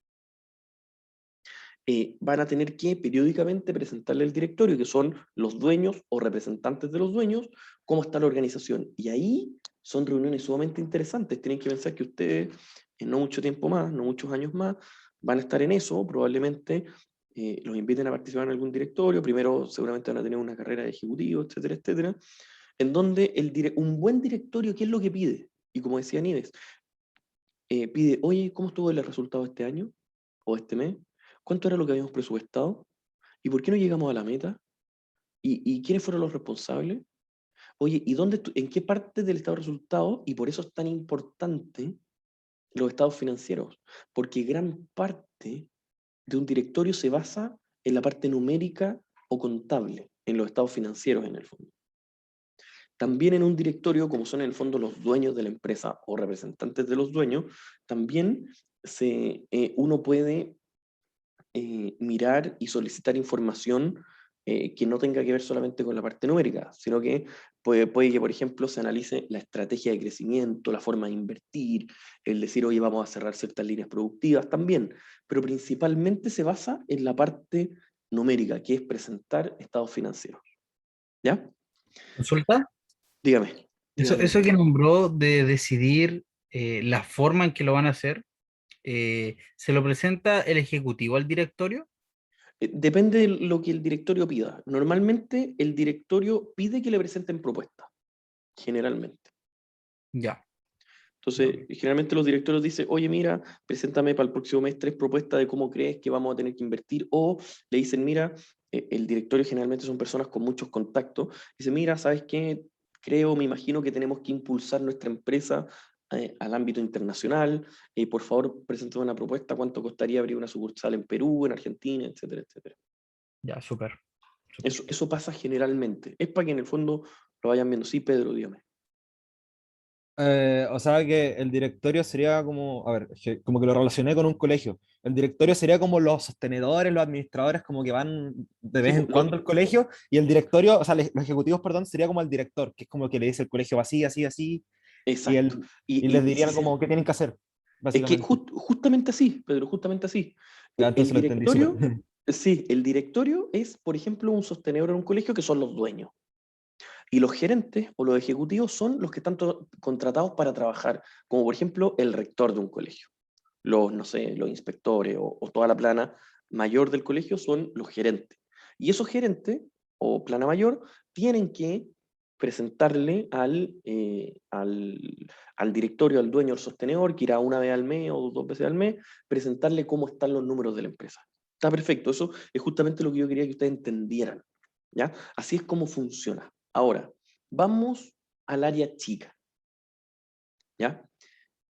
Speaker 1: van a tener que periódicamente presentarle al directorio, que son los dueños o representantes de los dueños, cómo está la organización. Y ahí son reuniones sumamente interesantes. Tienen que pensar que ustedes, en no mucho tiempo más, no muchos años más, van a estar en eso, probablemente los inviten a participar en algún directorio, primero seguramente van a tener una carrera de ejecutivo, etcétera, etcétera, en donde un buen directorio, ¿qué es lo que pide? Y como decía Nieves, pide, oye, ¿cómo estuvo el resultado este año? ¿O este mes? ¿Cuánto era lo que habíamos presupuestado? ¿Y por qué no llegamos a la meta? ¿Y quiénes fueron los responsables? Oye, ¿y en qué parte del estado de resultados? Y por eso es tan importante los estados financieros, porque gran parte de un directorio se basa en la parte numérica o contable, en los estados financieros en el fondo. También en un directorio, como son en el fondo los dueños de la empresa o representantes de los dueños, también uno puede mirar y solicitar información que no tenga que ver solamente con la parte numérica, sino que puede que, por ejemplo, se analice la estrategia de crecimiento, la forma de invertir, el decir, oye, vamos a cerrar ciertas líneas productivas también, pero principalmente se basa en la parte numérica, que es presentar estados financieros. ¿Ya?
Speaker 7: ¿Consulta?
Speaker 1: Dígame.
Speaker 7: Eso que nombró de decidir la forma en que lo van a hacer, ¿se lo presenta el ejecutivo al directorio?
Speaker 1: Depende de lo que el directorio pida. Normalmente el directorio pide que le presenten propuestas, generalmente.
Speaker 7: Ya.
Speaker 1: Entonces, generalmente los directorios dicen, oye, mira, preséntame para el próximo mes 3 propuestas de cómo crees que vamos a tener que invertir, o le dicen, mira, el directorio generalmente son personas con muchos contactos, dice, mira, ¿sabes qué? Creo, me imagino que tenemos que impulsar nuestra empresa al ámbito internacional, por favor, preséntame una propuesta, ¿cuánto costaría abrir una sucursal en Perú, en Argentina, etcétera, etcétera?
Speaker 7: Ya, súper.
Speaker 1: Eso pasa generalmente. Es para que en el fondo lo vayan viendo. Sí, Pedro, dígame.
Speaker 3: O sea que el directorio sería como, a ver, es que como que lo relacioné con un colegio. El directorio sería como los sostenedores, los administradores, como que van de
Speaker 1: Sí,
Speaker 3: vez en cuando al colegio, y el directorio, o sea, los ejecutivos, perdón, sería como el director, que es como que le dice el colegio va así, así, así, y,
Speaker 1: exacto.
Speaker 3: él, y les
Speaker 1: Y si
Speaker 3: dirían como qué tienen que hacer,
Speaker 1: es que
Speaker 3: básicamente.
Speaker 1: justamente así, Pedro, justamente así.
Speaker 3: Ya,
Speaker 1: El
Speaker 3: entonces lo entendí súper.
Speaker 1: directorio, sí, el directorio es, por ejemplo, un sostenedor en un colegio que son los dueños. Y los gerentes o los ejecutivos son los que están contratados para trabajar, como por ejemplo el rector de un colegio. Los, no sé, los inspectores o toda la plana mayor del colegio son los gerentes. Y esos gerentes o plana mayor tienen que presentarle al directorio, al dueño, al sostenedor, que irá una vez al mes o 2 veces al mes, presentarle cómo están los números de la empresa. Está perfecto, eso es justamente lo que yo quería que ustedes entendieran. ¿Ya? Así es como funciona. Ahora, vamos al área chica. ¿Ya?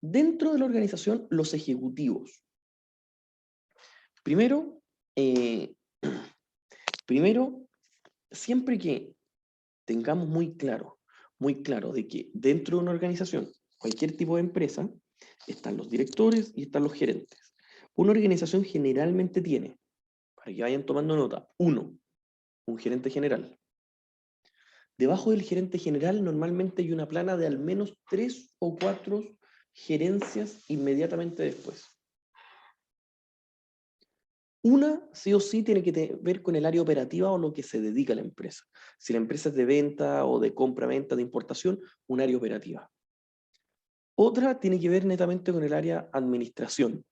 Speaker 1: Dentro de la organización, los ejecutivos. Primero, primero, siempre que tengamos muy claro de que dentro de una organización, cualquier tipo de empresa, están los directores y están los gerentes. Una organización generalmente tiene, para que vayan tomando nota, un gerente general. Debajo del gerente general normalmente hay una plana de al menos 3 o 4 gerencias inmediatamente después. Una, sí o sí, tiene que ver con el área operativa o lo que se dedica a la empresa. Si la empresa es de venta o de compra-venta, de importación, un área operativa. Otra tiene que ver netamente con el área administración,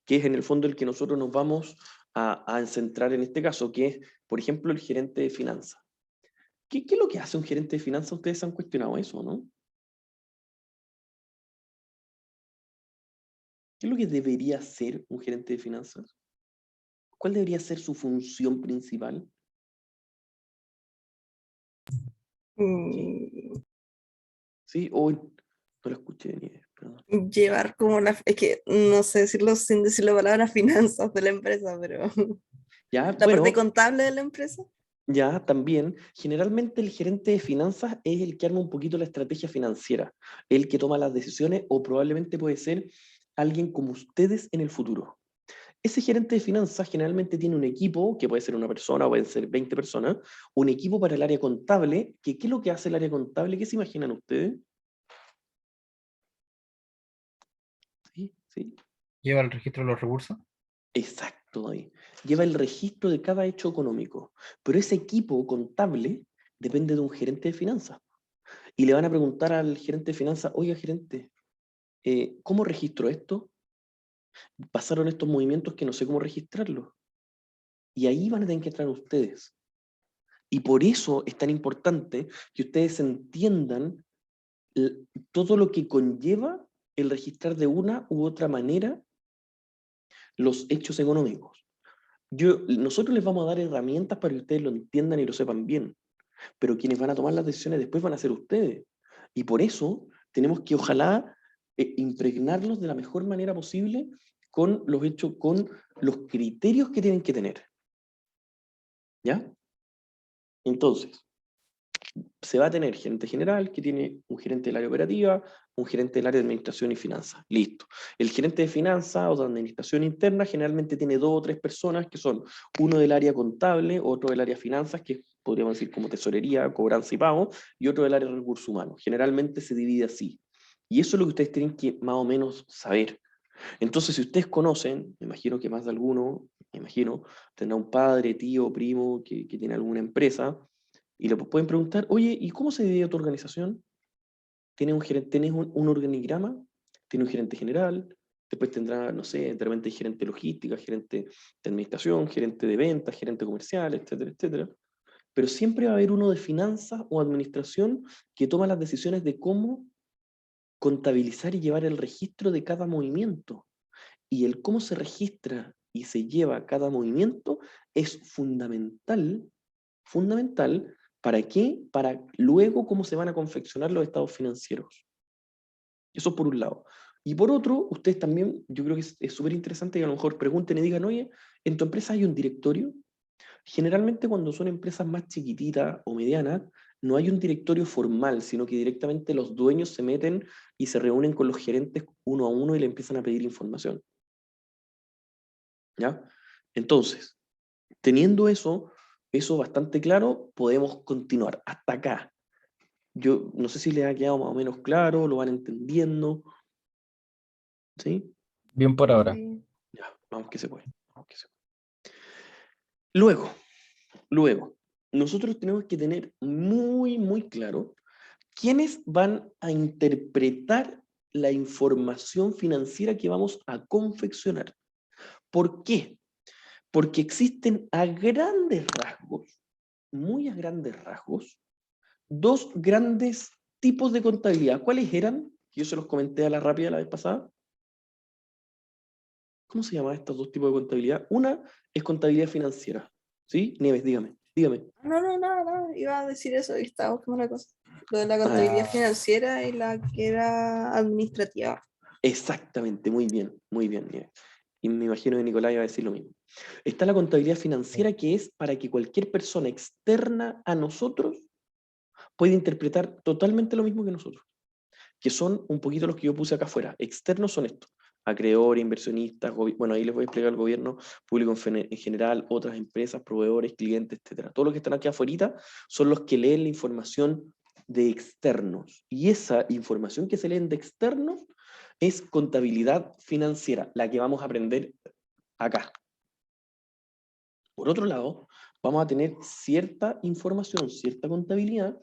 Speaker 1: que es en el fondo el que nosotros nos vamos a centrar en este caso, que es, por ejemplo, el gerente de finanzas. ¿Qué es lo que hace un gerente de finanzas? Ustedes han cuestionado eso, ¿no? ¿Qué es lo que debería ser un gerente de finanzas? ¿Cuál debería ser su función principal?
Speaker 5: Mm,
Speaker 1: ¿Sí? Hoy no lo escuché ni idea, perdón.
Speaker 5: Llevar como es que no sé decirlo sin decir la palabra finanzas de la empresa, pero
Speaker 1: Ya,
Speaker 5: la parte
Speaker 1: bueno,
Speaker 5: contable de la empresa.
Speaker 1: ya también, generalmente el gerente de finanzas es el que arma un poquito la estrategia financiera, el que toma las decisiones o probablemente puede ser alguien como ustedes en el futuro. Ese gerente de finanzas generalmente tiene un equipo, que puede ser una persona o pueden ser 20 personas, un equipo para el área contable, que ¿qué es lo que hace el área contable? ¿Qué se imaginan ustedes? Sí, sí.
Speaker 7: ¿Lleva el registro de los recursos?
Speaker 1: Exacto, David. Lleva el registro de cada hecho económico, pero ese equipo contable depende de un gerente de finanzas. Y le van a preguntar al gerente de finanzas, oiga, gerente, ¿cómo registro esto? Pasaron estos movimientos que no sé cómo registrarlos. Y ahí van a tener que entrar ustedes. Y por eso es tan importante que ustedes entiendan todo lo que conlleva el registrar de una u otra manera los hechos económicos. Nosotros les vamos a dar herramientas para que ustedes lo entiendan y lo sepan bien, pero quienes van a tomar las decisiones después van a ser ustedes. Y por eso tenemos que, ojalá, impregnarlos de la mejor manera posible con los hechos, con los criterios que tienen que tener. ¿Ya? Entonces, se va a tener gerente general, que tiene un gerente del área operativa, un gerente del área de administración y finanzas. Listo. El gerente de finanzas o de administración interna generalmente tiene 2 o 3 personas que son uno del área contable, otro del área finanzas, que podríamos decir como tesorería, cobranza y pago, y otro del área de recursos humanos. Generalmente se divide así. Y eso es lo que ustedes tienen que más o menos saber. Entonces, si ustedes conocen, me imagino que más de alguno, me imagino, tendrá un padre, tío, primo que tiene alguna empresa, y le pueden preguntar, oye, ¿y cómo se divide tu organización? ¿Tienes un organigrama? ¿Tiene un gerente general? Después tendrá, no sé, de repente gerente de logística, gerente de administración, gerente de ventas, gerente comercial, etcétera, etcétera. Pero siempre va a haber uno de finanzas o administración que toma las decisiones de cómo contabilizar y llevar el registro de cada movimiento. Y el cómo se registra y se lleva cada movimiento es fundamental, fundamental. ¿Para qué? Para luego cómo se van a confeccionar los estados financieros. Eso por un lado. Y por otro, ustedes también, yo creo que es súper interesante que a lo mejor pregunten y digan, oye, ¿en tu empresa hay un directorio? Generalmente cuando son empresas más chiquititas o medianas, no hay un directorio formal, sino que directamente los dueños se meten y se reúnen con los gerentes uno a uno y le empiezan a pedir información. ¿Ya? Entonces, teniendo eso bastante claro, podemos continuar hasta acá. Yo no sé si les ha quedado más o menos claro, lo van entendiendo. ¿Sí?
Speaker 8: Bien por ahora.
Speaker 6: Sí.
Speaker 1: Ya, vamos que se puede. Vamos que se puede. Luego, nosotros tenemos que tener muy, muy claro quiénes van a interpretar la información financiera que vamos a confeccionar. ¿Por qué? Porque existen a grandes rasgos, muy a grandes rasgos, 2 grandes tipos de contabilidad. ¿Cuáles eran? Yo se los comenté a la rápida la vez pasada. ¿Cómo se llaman estos 2 tipos de contabilidad? Una es contabilidad financiera. ¿Sí? Nieves, dígame.
Speaker 5: No, iba a decir eso y estaba buscando una cosa. Lo de la contabilidad financiera y la que era administrativa.
Speaker 1: Exactamente, muy bien, Nieves. Y me imagino que Nicolás iba a decir lo mismo. Está la contabilidad financiera, que es para que cualquier persona externa a nosotros pueda interpretar totalmente lo mismo que nosotros, que son un poquito los que yo puse acá afuera. Externos son estos: acreedores, inversionistas, bueno, ahí les voy a explicar el gobierno, público en general, otras empresas, proveedores, clientes, etcétera. Todos los que están aquí afuera son los que leen la información de externos. Y esa información que se leen de externos es contabilidad financiera, la que vamos a aprender acá. Por otro lado, vamos a tener cierta información, cierta contabilidad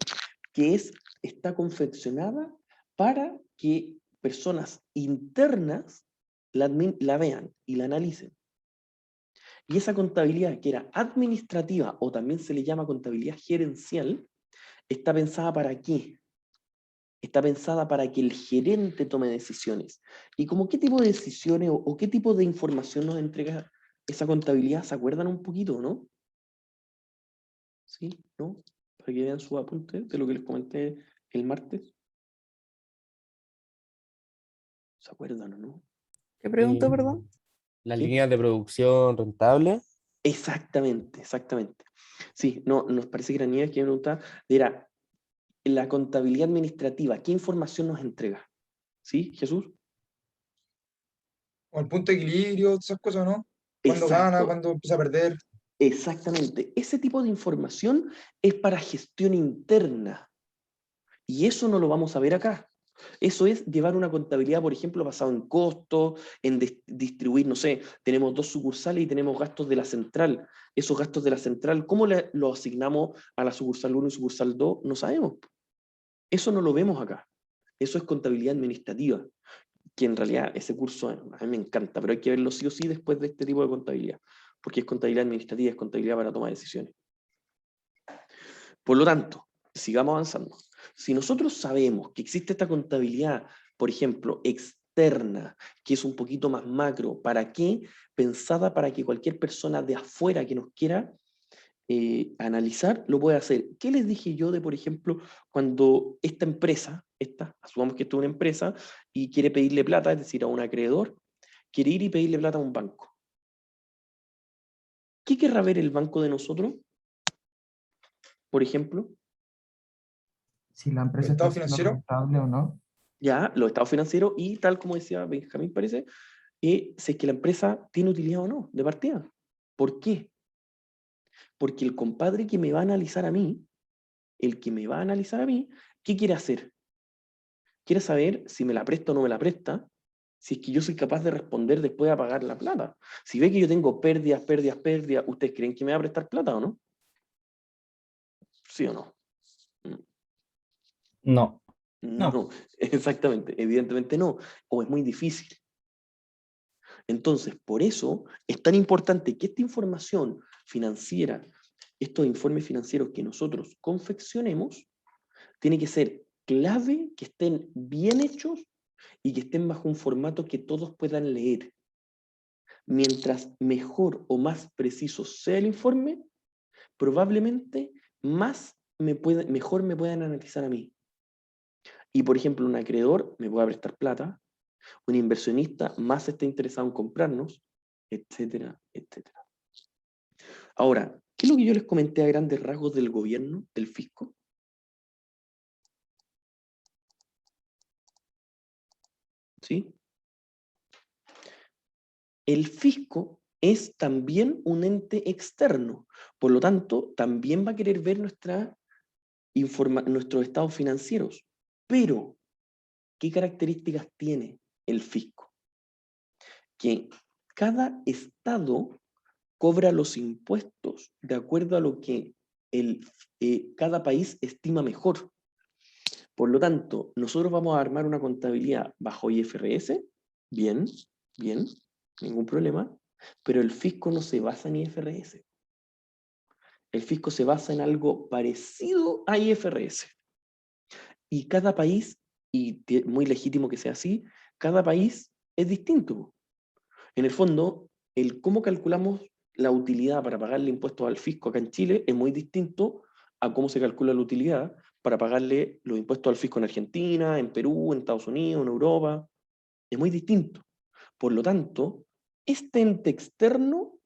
Speaker 1: que está confeccionada para que personas internas la vean y la analicen. Y esa contabilidad, que era administrativa o también se le llama contabilidad gerencial, está pensada ¿para qué? Está pensada para que el gerente tome decisiones. ¿Y como qué tipo de decisiones o qué tipo de información nos entrega esa contabilidad? ¿Se acuerdan un poquito, no? ¿Sí? ¿No? Para que vean sus apuntes de lo que les comenté el martes. ¿Se acuerdan o no?
Speaker 5: ¿Qué pregunto,
Speaker 8: Y
Speaker 5: perdón?
Speaker 8: las
Speaker 1: ¿Sí?
Speaker 8: líneas de producción rentable.
Speaker 1: Exactamente, exactamente. Sí, no, nos parece que era Nieves que me preguntaba, era la contabilidad administrativa, ¿qué información nos entrega? ¿Sí, Jesús?
Speaker 4: O el punto de equilibrio, esas cosas, ¿no? Cuando gana,
Speaker 1: Exacto,
Speaker 4: cuando empieza a perder.
Speaker 1: exactamente. Ese tipo de información es para gestión interna. Y eso no lo vamos a ver acá. Eso es llevar una contabilidad, por ejemplo, basada en costos, en distribuir, no sé, tenemos 2 sucursales y tenemos gastos de la central. Esos gastos de la central, ¿cómo los asignamos a la sucursal 1 y sucursal 2? No sabemos. Eso no lo vemos acá. Eso es contabilidad administrativa, que en realidad ese curso a mí me encanta, pero hay que verlo sí o sí después de este tipo de contabilidad, porque es contabilidad administrativa, es contabilidad para tomar decisiones. Por lo tanto, sigamos avanzando. Si nosotros sabemos que existe esta contabilidad, por ejemplo, externa, que es un poquito más macro, ¿para qué? Pensada para que cualquier persona de afuera que nos quiera analizar, lo puede hacer. ¿Qué les dije yo de, por ejemplo, cuando esta asumamos que esto es una empresa y quiere pedirle plata, es decir, a un acreedor, quiere ir y pedirle plata a un banco. ¿Qué querrá ver el banco de nosotros? Por ejemplo,
Speaker 2: Si la empresa está
Speaker 4: estado
Speaker 2: siendo
Speaker 4: financiero?
Speaker 2: rentable o no.
Speaker 1: ya los estados financieros y tal como decía Benjamín, parece, si es que la empresa tiene utilidad o no, de partida. ¿Por qué? Porque el compadre que me va a analizar a mí, ¿qué quiere hacer? Quiere saber si me la presta o no me la presta, si es que yo soy capaz de responder después de pagar la plata. Si ve que yo tengo pérdidas, ¿ustedes creen que me va a prestar plata o no? ¿Sí o no?
Speaker 8: No.
Speaker 7: No.
Speaker 1: No, exactamente, evidentemente no, o es muy difícil. Entonces, por eso es tan importante que esta información financiera, estos informes financieros que nosotros confeccionemos, tiene que ser clave, que estén bien hechos y que estén bajo un formato que todos puedan leer. Mientras mejor o más preciso sea el informe, probablemente mejor me puedan analizar a mí. Y por ejemplo, un acreedor me pueda prestar plata, un inversionista más está interesado en comprarnos, etcétera, etcétera. Ahora, ¿qué es lo que yo les comenté a grandes rasgos del gobierno, del fisco? ¿Sí? El fisco es también un ente externo, por lo tanto, también va a querer ver nuestros estados financieros. Pero, ¿qué características tiene el fisco? Que cada estado cobra los impuestos de acuerdo a lo que cada país estima mejor. Por lo tanto, nosotros vamos a armar una contabilidad bajo IFRS, bien, bien, ningún problema, pero el fisco no se basa en IFRS. El fisco se basa en algo parecido a IFRS. Y cada país, y muy legítimo que sea así, cada país es distinto. En el fondo, el cómo calculamos la utilidad para pagarle impuestos al fisco acá en Chile es muy distinto a cómo se calcula la utilidad para pagarle los impuestos al fisco en Argentina, en Perú, en Estados Unidos, en Europa. Es muy distinto. Por lo tanto, este ente externo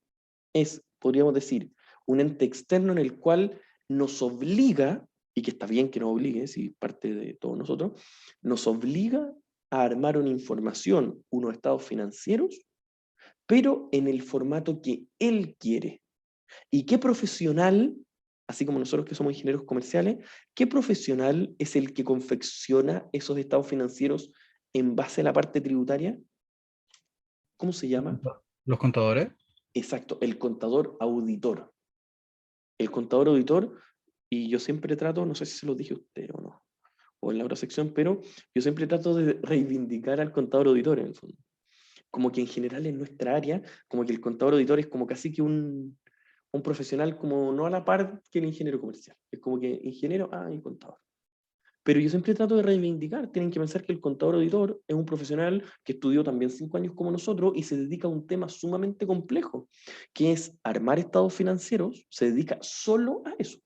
Speaker 1: es, podríamos decir, un ente externo en el cual nos obliga, y que está bien que nos obligue, si parte de todos nosotros, nos obliga a armar una información, unos estados financieros, pero en el formato que él quiere. ¿Y qué profesional, así como nosotros que somos ingenieros comerciales, qué profesional es el que confecciona esos estados financieros en base a la parte tributaria? ¿Cómo se llama?
Speaker 7: ¿Los contadores?
Speaker 1: Exacto, el contador auditor. El contador auditor, y yo siempre trato, no sé si se lo dije a usted o no, o en la otra sección, pero yo siempre trato de reivindicar al contador auditor en el fondo. Como que en general en nuestra área, como que el contador auditor es como casi que un profesional como no a la par que el ingeniero comercial. Es como que ingeniero, y contador. Pero yo siempre trato de reivindicar, tienen que pensar que el contador auditor es un profesional que estudió también 5 años como nosotros y se dedica a un tema sumamente complejo, que es armar estados financieros, se dedica solo a eso,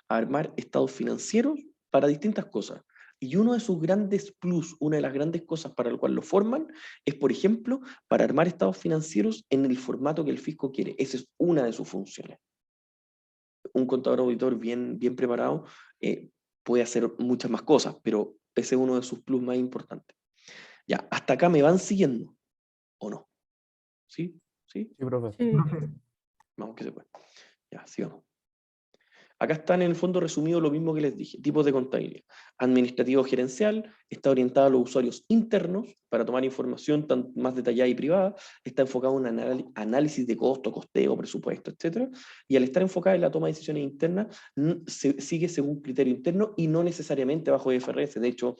Speaker 1: a armar estados financieros para distintas cosas. Y uno de sus grandes plus, una de las grandes cosas para el cual lo forman, es, por ejemplo, para armar estados financieros en el formato que el fisco quiere. Esa es una de sus funciones. Un contador auditor bien, bien preparado puede hacer muchas más cosas, pero ese es uno de sus plus más importantes. Ya, hasta acá me van siguiendo, ¿o no? ¿Sí? ¿Sí?
Speaker 8: Sí, profe.
Speaker 6: Sí.
Speaker 2: Profe,
Speaker 1: Vamos que se puede. Ya, sigamos. Acá está en el fondo resumido lo mismo que les dije, tipos de contabilidad. Administrativo gerencial, está orientado a los usuarios internos para tomar información más detallada y privada, está enfocado en análisis de costo, costeo, presupuesto, etc. Y al estar enfocado en la toma de decisiones internas, sigue según criterio interno y no necesariamente bajo IFRS. De hecho,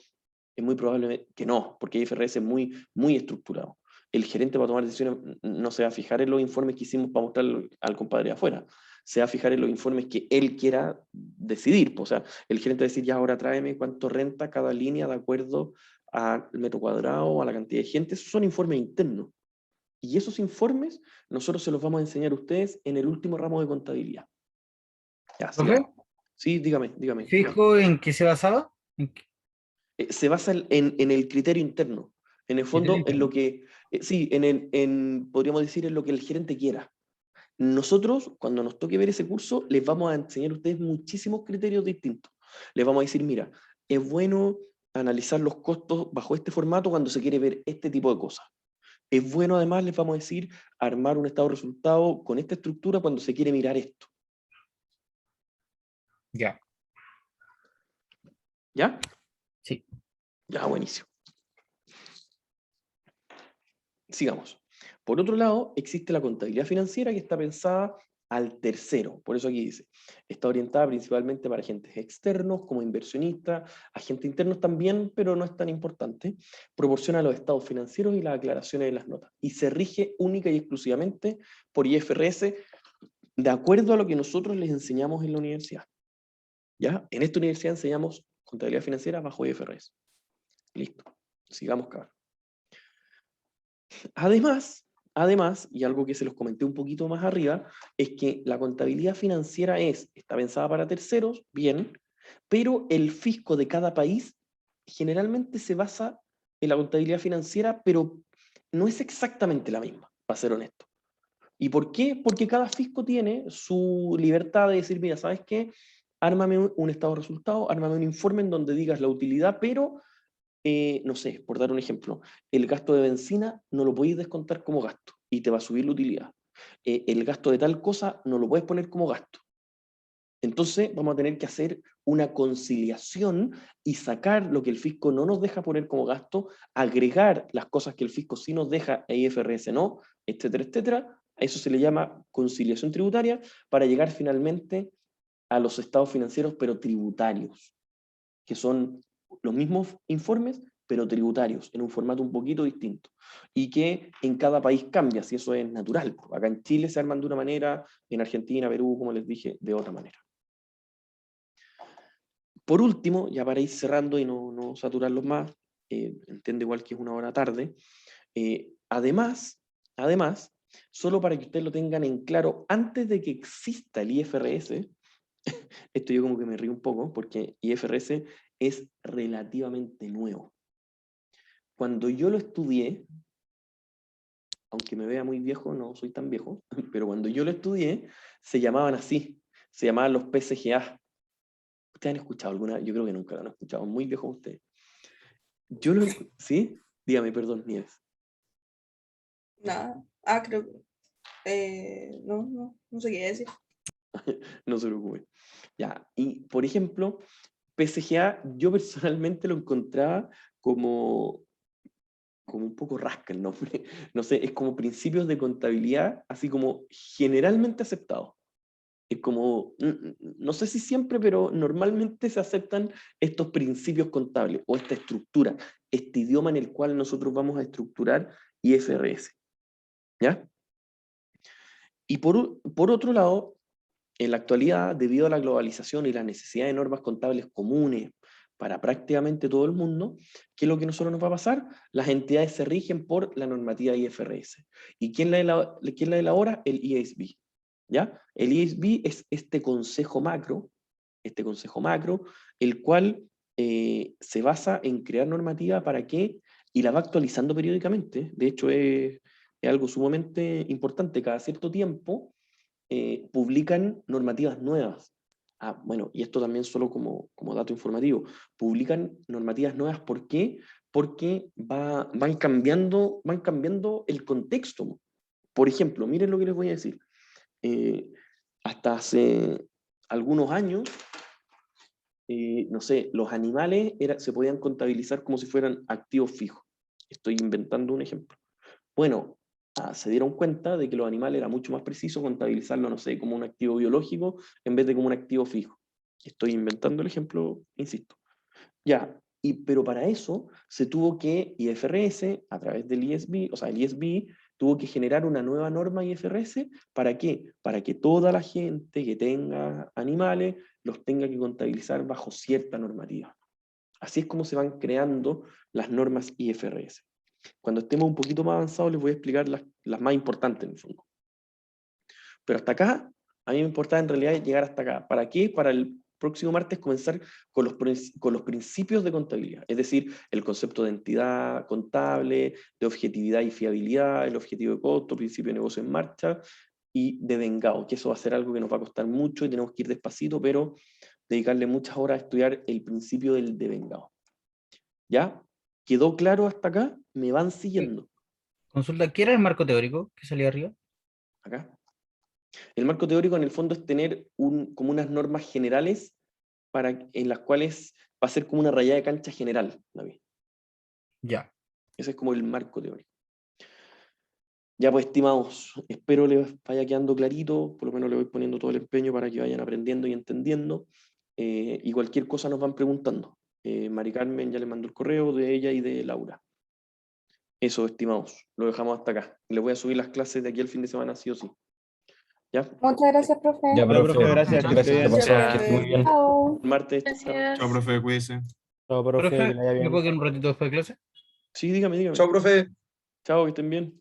Speaker 1: es muy probable que no, porque IFRS es muy, muy estructurado. El gerente para tomar decisiones no se va a fijar en los informes que hicimos para mostrarlo al compadre de afuera, se va a fijar en los informes que él quiera decidir. O sea, el gerente va a decir, ya ahora tráeme cuánto renta cada línea de acuerdo al metro cuadrado, a la cantidad de gente. Esos son informes internos. Y esos informes nosotros se los vamos a enseñar a ustedes en el último ramo de contabilidad. Ya,
Speaker 7: ¿Profe?
Speaker 1: sigamos. Sí, dígame.
Speaker 7: ¿Fijo en qué se basaba?
Speaker 1: Se basa en el criterio interno. En el fondo, en
Speaker 7: interno.
Speaker 1: lo que, sí, podríamos decir, en lo que el gerente quiera. Nosotros, cuando nos toque ver ese curso, les vamos a enseñar a ustedes muchísimos criterios distintos. Les vamos a decir, mira, es bueno analizar los costos bajo este formato cuando se quiere ver este tipo de cosas. Es bueno, además, les vamos a decir, armar un estado de resultado con esta estructura cuando se quiere mirar esto.
Speaker 7: Ya.
Speaker 1: ¿Ya?
Speaker 7: Sí.
Speaker 1: Ya, buenísimo. Sigamos. Por otro lado, existe la contabilidad financiera que está pensada al tercero. Por eso aquí dice, está orientada principalmente para agentes externos como inversionistas, agentes internos también, pero no es tan importante. Proporciona los estados financieros y las aclaraciones de las notas. Y se rige única y exclusivamente por IFRS, de acuerdo a lo que nosotros les enseñamos en la universidad. ¿Ya? En esta universidad enseñamos contabilidad financiera bajo IFRS. Listo. Sigamos, cabrón. Además, y algo que se los comenté un poquito más arriba, es que la contabilidad financiera está pensada para terceros, bien, pero el fisco de cada país generalmente se basa en la contabilidad financiera, pero no es exactamente la misma, para ser honesto. ¿Y por qué? Porque cada fisco tiene su libertad de decir, mira, ¿sabes qué? Ármame un estado de resultados, ármame un informe en donde digas la utilidad, pero no sé, por dar un ejemplo, el gasto de benzina no lo podéis descontar como gasto y te va a subir la utilidad. El gasto de tal cosa no lo puedes poner como gasto. Entonces vamos a tener que hacer una conciliación y sacar lo que el fisco no nos deja poner como gasto, agregar las cosas que el fisco sí nos deja e IFRS no, etcétera, etcétera. A eso se le llama conciliación tributaria para llegar finalmente a los estados financieros pero tributarios, que son los mismos informes, pero tributarios, en un formato un poquito distinto. Y que en cada país cambia, si eso es natural. Acá en Chile se arman de una manera, en Argentina, Perú, como les dije, de otra manera. Por último, ya para ir cerrando y no saturarlos más, entiendo igual que es una hora tarde, además, solo para que ustedes lo tengan en claro, antes de que exista el IFRS, esto yo como que me río un poco, porque IFRS es relativamente nuevo. Cuando yo lo estudié, aunque me vea muy viejo, no soy tan viejo, pero cuando yo lo estudié, se llamaban así, se llamaban los PCGA. ¿Ustedes han escuchado alguna? Yo creo que nunca lo han escuchado, muy viejo ustedes. ¿Sí? Dígame, perdón, Nieves.
Speaker 5: Nada. Creo que. No sé qué decir.
Speaker 1: No se preocupe. Ya, y por ejemplo, PCGA, yo personalmente lo encontraba como un poco rasca el nombre. No sé, es como principios de contabilidad, así como generalmente aceptados. Es como, no sé si siempre, pero normalmente se aceptan estos principios contables o esta estructura, este idioma en el cual nosotros vamos a estructurar IFRS. ¿Ya? Y por otro lado, en la actualidad, debido a la globalización y la necesidad de normas contables comunes para prácticamente todo el mundo, ¿qué es lo que a nosotros nos va a pasar? Las entidades se rigen por la normativa IFRS. ¿Y quién la elabora? El IASB. ¿Ya? El IASB es este consejo macro, el cual se basa en crear normativa para qué, y la va actualizando periódicamente. De hecho, es algo sumamente importante. Cada cierto tiempo publican normativas nuevas. Bueno, y esto también solo como dato informativo. Publican normativas nuevas, ¿por qué? Porque van cambiando el contexto. Por ejemplo, miren lo que les voy a decir. Hasta hace algunos años, no sé, los animales se podían contabilizar como si fueran activos fijos. Estoy inventando un ejemplo. Bueno, se dieron cuenta de que los animales era mucho más preciso contabilizarlo, no sé, como un activo biológico en vez de como un activo fijo. Estoy inventando el ejemplo, insisto. Ya, pero para eso se tuvo que IFRS, a través del ISB, o sea, el ISB tuvo que generar una nueva norma IFRS. ¿Para qué? Para que toda la gente que tenga animales los tenga que contabilizar bajo cierta normativa. Así es como se van creando las normas IFRS. Cuando estemos un poquito más avanzados les voy a explicar las más importantes en el fondo. Pero hasta acá, a mí me importaba en realidad llegar hasta acá. ¿Para qué? Para próximo martes comenzar con los principios de contabilidad, es decir, el concepto de entidad contable, de objetividad y fiabilidad, el objetivo de costo, principio de negocio en marcha, y de vengado, que eso va a ser algo que nos va a costar mucho y tenemos que ir despacito, pero dedicarle muchas horas a estudiar el principio del devengado. ¿Ya? ¿Quedó claro hasta acá? ¿Me van siguiendo?
Speaker 7: Consulta, ¿qué era el marco teórico que salía arriba?
Speaker 1: Acá. El marco teórico en el fondo es tener como unas normas generales en las cuales va a ser como una rayada de cancha general, David.
Speaker 7: Ya.
Speaker 1: Ese es como el marco teórico. Ya pues, estimados, espero les vaya quedando clarito, por lo menos le voy poniendo todo el empeño para que vayan aprendiendo y entendiendo, y cualquier cosa nos van preguntando. Mari Carmen ya le mandó el correo de ella y de Laura. Eso, estimados, lo dejamos hasta acá. Les voy a subir las clases de aquí al fin de semana, sí o sí. ¿Ya?
Speaker 5: Muchas gracias, profe.
Speaker 8: Ya,
Speaker 3: Hola,
Speaker 8: profe.
Speaker 3: profe, gracias, que esté bien.
Speaker 8: Gracias, que esté muy bien.
Speaker 5: Chao.
Speaker 1: El martes. Chao.
Speaker 6: Gracias.
Speaker 9: Chao, profe, cuídese.
Speaker 8: Chao, profe, que
Speaker 7: Profe,
Speaker 8: le vaya
Speaker 7: ¿me
Speaker 8: bien.
Speaker 7: puedo quedar un ratito después de clase?
Speaker 1: Sí, dígame.
Speaker 4: Chao, profe.
Speaker 1: Chao, que estén bien.